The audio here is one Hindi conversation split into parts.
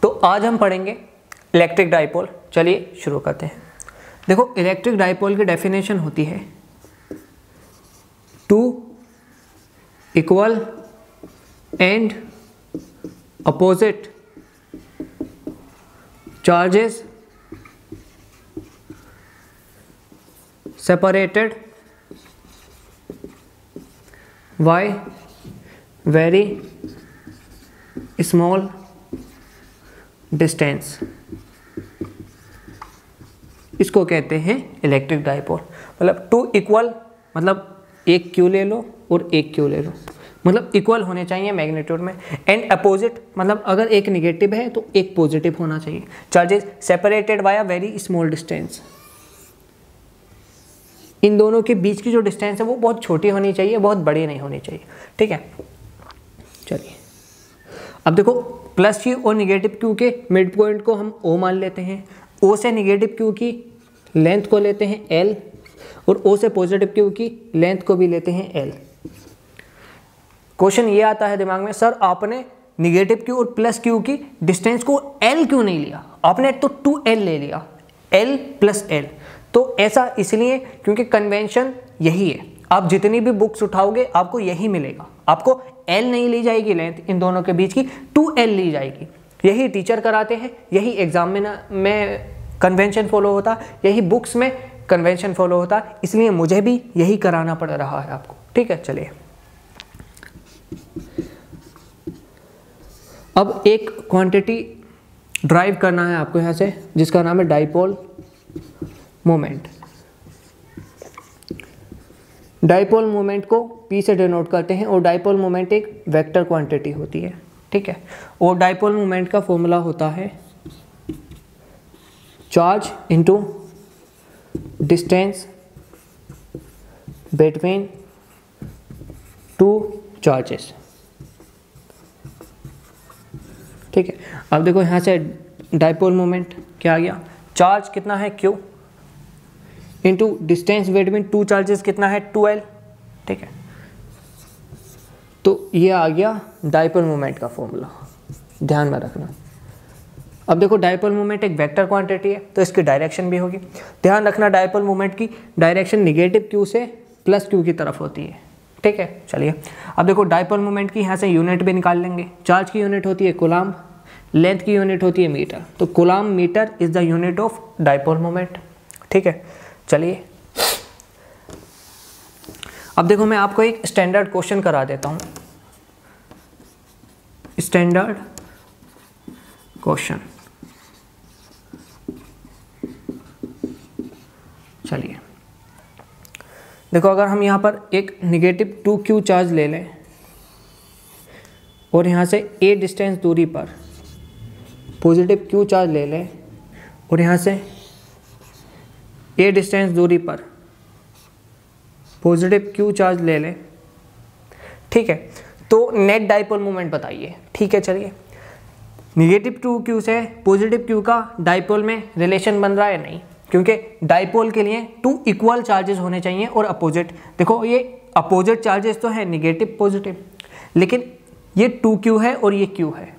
तो आज हम पढ़ेंगे इलेक्ट्रिक डाइपोल। चलिए शुरू करते हैं। देखो, इलेक्ट्रिक डाइपोल की डेफिनेशन होती है two equal and opposite charges separated by very small distance। इसको कहते हैं इलेक्ट्रिक डाइपोल। मतलब टू इक्वल, मतलब एक क्यू ले लो और एक क्यू ले लो, मतलब इक्वल होने चाहिए मैग्नीट्यूड में। एंड अपोजिट, मतलब अगर एक निगेटिव है तो एक पॉजिटिव होना चाहिए। Charges separated by a very small distance, इन दोनों के बीच की जो डिस्टेंस है वो बहुत छोटी होनी चाहिए, बहुत बड़ी नहीं होनी चाहिए। ठीक है, चलिए अब देखो, प्लस क्यू और निगेटिव क्यू के मिड पॉइंट को हम ओ मान लेते हैं। ओ से निगेटिव क्यू की लेंथ को लेते हैं एल, और ओ से पॉजिटिव क्यू की लेंथ को भी लेते हैं एल। क्वेश्चन ये आता है दिमाग में, सर आपने निगेटिव क्यू और प्लस क्यू की डिस्टेंस को एल क्यों नहीं लिया, आपने तो 2l ले लिया, एल प्लस एल। तो ऐसा इसलिए क्योंकि कन्वेंशन यही है, आप जितनी भी बुक्स उठाओगे आपको यही मिलेगा, आपको L नहीं ली जाएगी लेंथ इन दोनों के बीच की, 2l ली जाएगी। यही टीचर कराते हैं, यही एग्जाम में कन्वेंशन फॉलो होता, यही बुक्स में कन्वेंशन फॉलो होता, इसलिए मुझे भी यही कराना पड़ रहा है आपको। ठीक है, चलिए अब एक क्वांटिटी ड्राइव करना है आपको यहाँ से, जिसका नाम है डाइपोल मोमेंट। डाइपोल मोमेंट को P से डिनोट करते हैं, और डाइपोल मोमेंट एक वेक्टर क्वांटिटी होती है। ठीक है, और डाइपोल मोमेंट का फॉर्मूला होता है charge into distance between two charges. ठीक है, अब देखो यहाँ से डाइपोल मोमेंट क्या आ गया, चार्ज कितना है Q into distance between two charges कितना है 2l। ठीक है, तो ये आ गया डाइपोल मोमेंट का फॉर्मूला, ध्यान में रखना। अब देखो, डाइपोल मोमेंट एक वेक्टर क्वांटिटी है तो इसकी डायरेक्शन भी होगी। ध्यान रखना, डाइपोल मोमेंट की डायरेक्शन निगेटिव q से प्लस q की तरफ होती है। ठीक है, चलिए अब देखो, डाइपोल मोमेंट की यहाँ से यूनिट भी निकाल लेंगे। चार्ज की यूनिट होती है कूलाम्ब, लेंथ की यूनिट होती है मीटर, तो coulomb meter is the unit of dipole moment. ठीक है, चलिए अब देखो, मैं आपको एक स्टैंडर्ड क्वेश्चन करा देता हूं। स्टैंडर्ड क्वेश्चन, चलिए देखो, अगर हम यहां पर एक निगेटिव 2q चार्ज ले लें और यहां से a डिस्टेंस दूरी पर पॉजिटिव q चार्ज ले लें, और यहां से a डिस्टेंस दूरी पर पॉजिटिव q चार्ज ले लें। ठीक है, तो नेट डाइपोल मोमेंट बताइए। ठीक है, चलिए, निगेटिव 2q से पॉजिटिव q का डाइपोल में रिलेशन बन रहा है नहीं, क्योंकि डाइपोल के लिए 2 इक्वल चार्जेस होने चाहिए और अपोजिट। देखो, ये अपोजिट चार्जेस तो है निगेटिव पॉजिटिव, लेकिन ये 2q है और ये q है।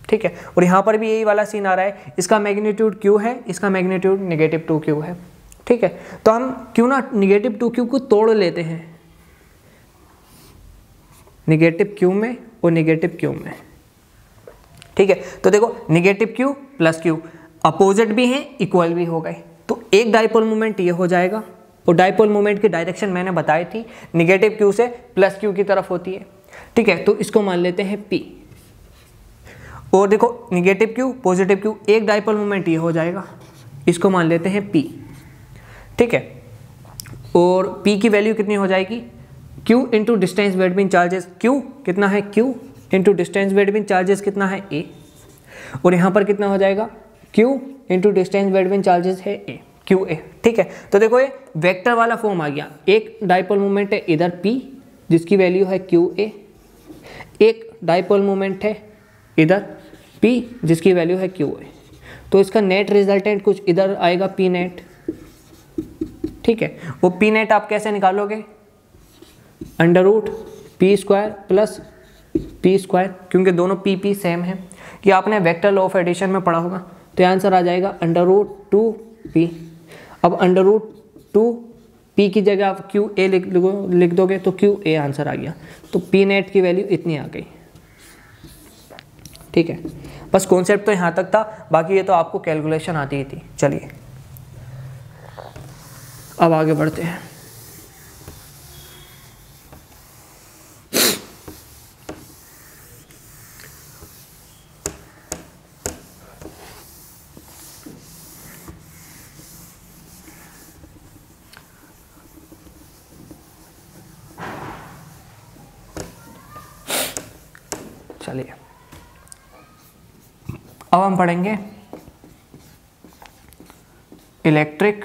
ठीक है, और यहाँ पर भी यही वाला सीन आ रहा है, इसका मैग्नीट्यूड q है, इसका मैग्नीट्यूड निगेटिव 2q है। ठीक है, तो हम क्यों ना निगेटिव 2q को तोड़ लेते हैं, निगेटिव q में और निगेटिव q में। ठीक है, तो देखो, negative q plus q opposite भी हैं, इक्वल भी हो गए, तो एक डाइपोल मोमेंट ये हो जाएगा। और डाइपोल मोमेंट की डायरेक्शन मैंने बताई थी, निगेटिव q से प्लस q की तरफ होती है। ठीक है, तो इसको मान लेते हैं P। और देखो, निगेटिव q पॉजिटिव q, एक डाइपोल मोमेंट ये हो जाएगा, इसको मान लेते हैं P। ठीक है, और P की वैल्यू कितनी हो जाएगी, Q into distance between charges. Q कितना है, Q into distance between charges कितना है A, और यहाँ पर कितना हो जाएगा, Q into distance between charges है A, QA। ठीक है, तो देखो ये वेक्टर वाला फॉर्म आ गया। एक डाइपोल मोमेंट है इधर P जिसकी वैल्यू है QA, एक डाइपोल मोमेंट है इधर P जिसकी वैल्यू है QA, तो इसका नेट रिजल्टेंट कुछ इधर आएगा P नेट। ठीक है, वो P नेट आप कैसे निकालोगे, under root P square plus P square, क्योंकि दोनों P सेम है। ये आपने वेक्टर लॉ ऑफ एडिशन में पढ़ा होगा। तो ये आंसर आ जाएगा √2p। अब √2p की जगह आप QA लिख दोगे तो QA आंसर आ गया। तो P नेट की वैल्यू इतनी आ गई। ठीक है, बस कॉन्सेप्ट तो यहाँ तक था, बाकी ये तो आपको कैलकुलेशन आती ही थी। चलिए अब आगे बढ़ते हैं। चलिए अब हम पढ़ेंगे electric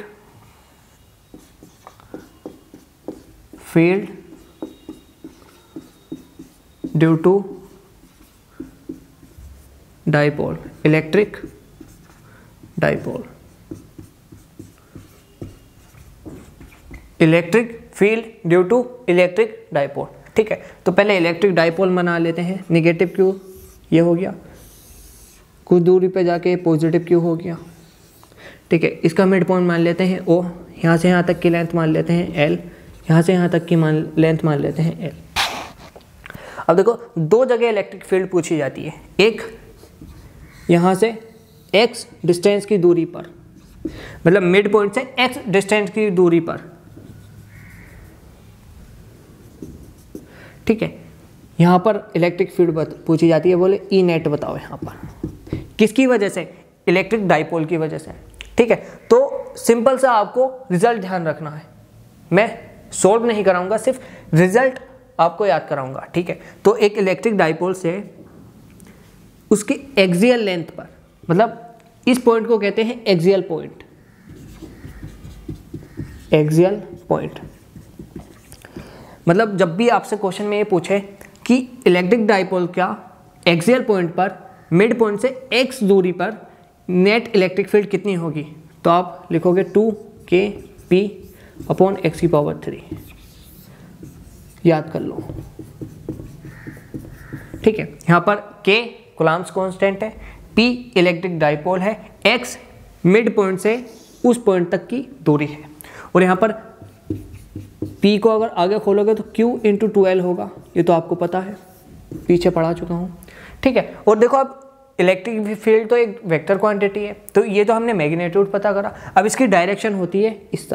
field due to dipole. Electric dipole, electric field due to electric dipole. ठीक है, तो पहले इलेक्ट्रिक डाइपोल बना लेते हैं। निगेटिव क्यू ये हो गया, कुछ दूरी पे जाके पॉजिटिव क्यू हो गया। ठीक है, इसका मिड पॉइंट मान लेते हैं O, यहाँ से यहाँ तक की लेंथ मान लेते हैं L, यहाँ से यहाँ तक की लेंथ मान लेते हैं L। अब देखो दो जगह इलेक्ट्रिक फील्ड पूछी जाती है, एक यहाँ से x डिस्टेंस की दूरी पर, मतलब मिड पॉइंट से x डिस्टेंस की दूरी पर। ठीक है, यहाँ पर इलेक्ट्रिक फील्ड पूछी जाती है, बोले E नेट बताओ यहाँ पर, किसकी वजह से? इलेक्ट्रिक डाइपोल की वजह से। ठीक है, तो सिंपल सा आपको रिजल्ट ध्यान रखना है, मैं सॉल्व नहीं कराऊंगा, सिर्फ रिजल्ट आपको याद कराऊंगा। ठीक है, तो एक इलेक्ट्रिक डाइपोल से उसकी एक्सियल लेंथ पर, मतलब इस पॉइंट को कहते हैं एक्सियल पॉइंट। एक्सियल पॉइंट मतलब जब भी आपसे क्वेश्चन में ये पूछे कि इलेक्ट्रिक डाइपोल का एक्सियल पॉइंट पर मिड पॉइंट से x दूरी पर नेट इलेक्ट्रिक फील्ड कितनी होगी, तो आप लिखोगे 2kp/x⁻3। याद कर लो। ठीक है, यहाँ पर k कूलम्ब्स कांस्टेंट है, p इलेक्ट्रिक डाइपोल है, x मिड पॉइंट से उस पॉइंट तक की दूरी है। और यहाँ पर p को अगर आगे खोलोगे तो q × 2l होगा, ये तो आपको पता है, पीछे पढ़ा चुका हूँ। ठीक है, और देखो अब इलेक्ट्रिक फील्ड तो एक वेक्टर क्वांटिटी है, तो ये तो हमने मैग्नीट्यूड पता करा। अब इसकी डायरेक्शन होती है इस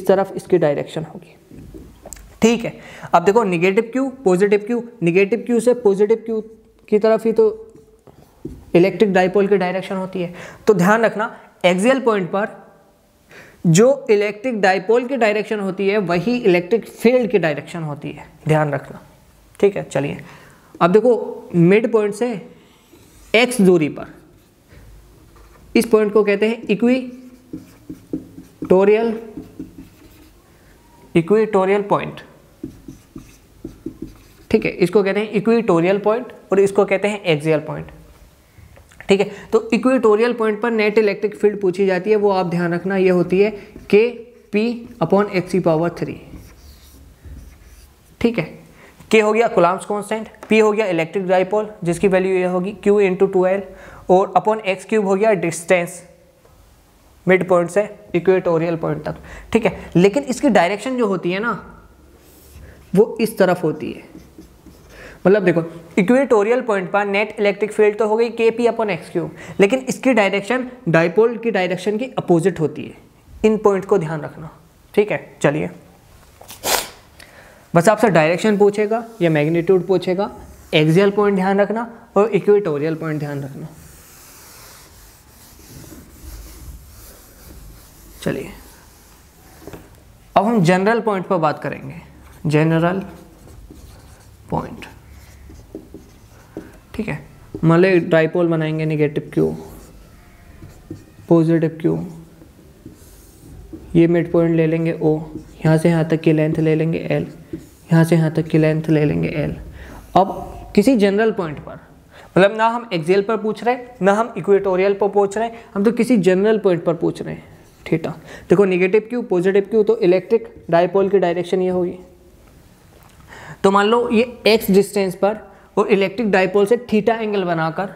तरफ इसकी डायरेक्शन होगी। ठीक है, अब देखो negative Q positive Q, negative Q से पॉजिटिव क्यू की तरफ ही तो इलेक्ट्रिक डाइपोल की डायरेक्शन होती है। तो ध्यान रखना एक्सियल पॉइंट पर जो इलेक्ट्रिक डाइपोल की डायरेक्शन होती है वही इलेक्ट्रिक फील्ड की डायरेक्शन होती है, ध्यान रखना। ठीक है, चलिए अब देखो मिड पॉइंट से x दूरी पर, इस पॉइंट को कहते हैं इक्वेटोरियल पॉइंट। ठीक है, इसको कहते हैं इक्वेटोरियल पॉइंट और इसको कहते हैं एक्सियल पॉइंट। ठीक है, तो इक्वेटोरियल पॉइंट पर नेट इलेक्ट्रिक फील्ड पूछी जाती है, वो आप ध्यान रखना, ये होती है kp/x⁻3। ठीक है, k हो गया कूलम्ब्स कांस्टेंट, p हो गया इलेक्ट्रिक डाइपोल जिसकी वैल्यू ये होगी q × 2l, और अपॉन x³ हो गया डिस्टेंस मिड पॉइंट से इक्वेटोरियल पॉइंट तक। ठीक है, लेकिन इसकी डायरेक्शन जो होती है ना वो इस तरफ होती है। मतलब देखो इक्वेटोरियल पॉइंट पर नेट इलेक्ट्रिक फील्ड तो हो गई kp/x³, लेकिन इसकी डायरेक्शन डाइपोल की डायरेक्शन की अपोजिट होती है। इन पॉइंट को ध्यान रखना। ठीक है, चलिए बस आपसे डायरेक्शन पूछेगा या मैग्नीट्यूड पूछेगा, एक्सियल पॉइंट ध्यान रखना और इक्वेटोरियल पॉइंट ध्यान रखना। चलिए अब हम जनरल पॉइंट पर बात करेंगे। जनरल पॉइंट, ठीक है, मान लो डाइपोल बनाएंगे, निगेटिव क्यू पॉजिटिव क्यू, ये मिड पॉइंट ले लेंगे O, यहाँ से यहाँ तक की लेंथ ले लेंगे L, यहाँ से यहाँ तक की लेंथ ले लेंगे L। अब किसी जनरल पॉइंट पर, मतलब ना हम एक्सियल पर पूछ रहे हैं ना हम इक्वेटोरियल पर पूछ रहे हैं, हम तो किसी जनरल पॉइंट पर पूछ रहे हैं। थीटा, देखो निगेटिव क्यू पॉजिटिव क्यू, तो इलेक्ट्रिक डाइपोल की डायरेक्शन ये होगी। तो मान लो ये x डिस्टेंस पर और इलेक्ट्रिक डाइपोल से थीटा एंगल बनाकर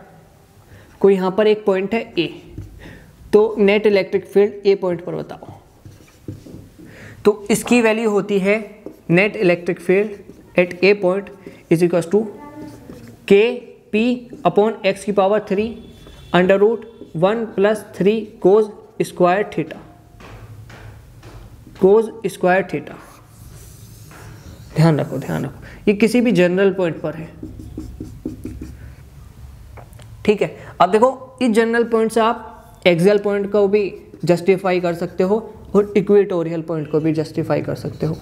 कोई यहाँ पर एक पॉइंट है ए, तो net electric field A point पर बताओ। तो इसकी वैल्यू होती है net electric field at A point is equal to K P upon X की power 3 under root 1 plus 3 cos square theta, cos square theta. ध्यान रखो, ध्यान रखो, ये किसी भी जनरल पॉइंट पर है, ठीक है। अब देखो इस जनरल पॉइंट से आप एक्सियल पॉइंट को भी जस्टिफाई कर सकते हो और इक्वेटोरियल पॉइंट को भी जस्टिफाई कर सकते हो।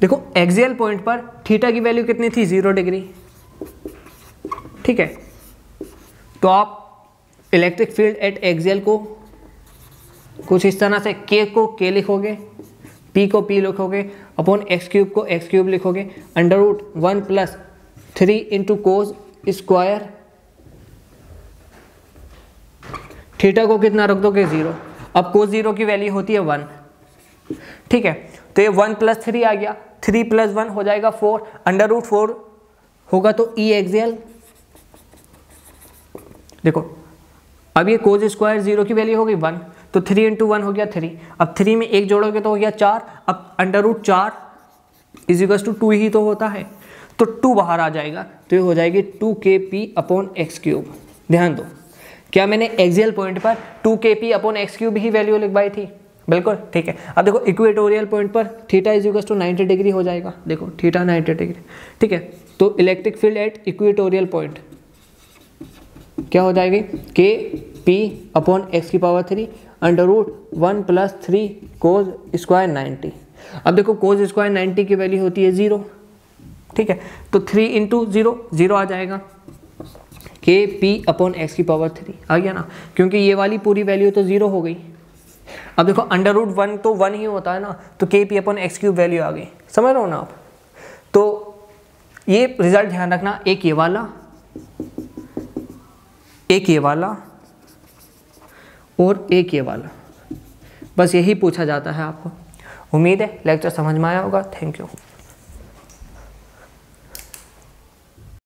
देखो एक्सियल पॉइंट पर थीटा की वैल्यू कितनी थी, 0 डिग्री, ठीक है। तो आप इलेक्ट्रिक फील्ड एट एक्सियल को कुछ इस तरह से के को के लिखोगे, पी को पी लिखोगे, अपॉन एक्स क्यूब को एक्स क्यूब लिखोगे, under root 1 plus 3 into cos square theta को कितना रख दोगे, 0। अब कोस 0 की वैल्यू होती है 1, ठीक है। तो ये 1 प्लस 3 आ गया, 3 प्लस 1 हो जाएगा 4, अंडर रूट 4 होगा तो ई एक्सियल। देखो अब ये कोस स्क्वायर 0 की वैल्यू हो गई 1, तो 3 इंटू 1 हो गया 3। अब 3 में 1 जोड़ोगे तो हो गया 4। अब under root 4 is equal to 2 ही तो होता है, तो 2 बाहर आ जाएगा, तो ये हो जाएगी 2kp अपॉन एक्स क्यूब। ध्यान दो, क्या मैंने एक्सियल पॉइंट पर 2kp अपॉन एक्स क्यूब ही वैल्यू लिखवाई थी, बिल्कुल, ठीक है। अब देखो इक्वेटोरियल पॉइंट पर theta is equal to 90 degree हो जाएगा, देखो थीटा 90 डिग्री, ठीक है। तो electric field at equatorial point क्या हो जाएगी, के पी अपॉन एक्स की power 3 under root 1 plus 3 cos square 90। अब देखो कोज स्क्वायर 90 की वैल्यू होती है 0, ठीक है। तो 3 इंटू 0 0 आ जाएगा, के पी अपॉन एक्स की पावर 3 आ गया ना, क्योंकि ये वाली पूरी वैल्यू तो 0 हो गई। अब देखो अंडर रूट 1 तो 1 ही होता है ना, तो K P upon x cube value आ गई, समझ रहे हो ना आप। तो ये रिजल्ट ध्यान रखना, एक ये वाला, एक ये वाला और एक ये वाला, बस यही पूछा जाता है आपको। उम्मीद है लेक्चर समझ में आया होगा। Thank you.